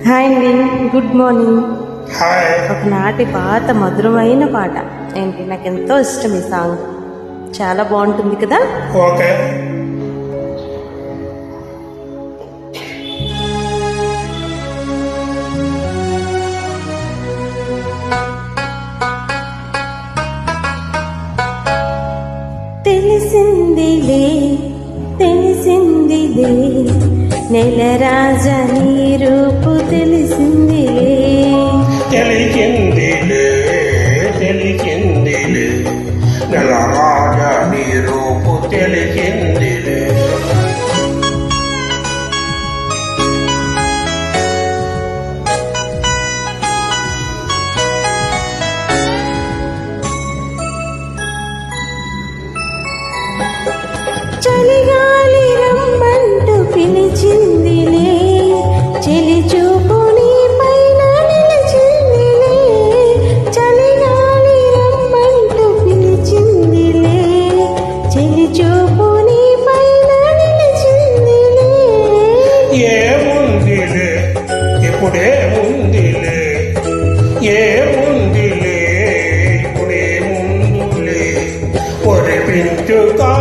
Hi అండి, good morning. Hi. ఒకనాటి పాత మధురమైన పాట ఏంటి, నాకు ఎంతో ఇష్టం ఈ సాంగ్. చాలా బాగుంటుంది కదా. ఓకే. తెలిసిందిలే తెలిసిందిలే నెలరాజా నీ రూపు తెలిసిందిలే. తెలిసిందిలే తెలిసిందిలే నెలరాజా నీ రూపు తెలిసిందిలే. చలిగాలి రమ్మంటూ పిలిచిందిలే, చెలి చూపు నీ పైన నిలిచిందిలే. చలిగాలి రమ్మంటూ పిలిచిందిలే, చెలి చూపు నీ పైన నిలిచిందిలే. ఏముందిలే ఇప్పుడేముందిలే, ఏముందిలే ఇప్పుడేముందులే, ఒరిపించుకా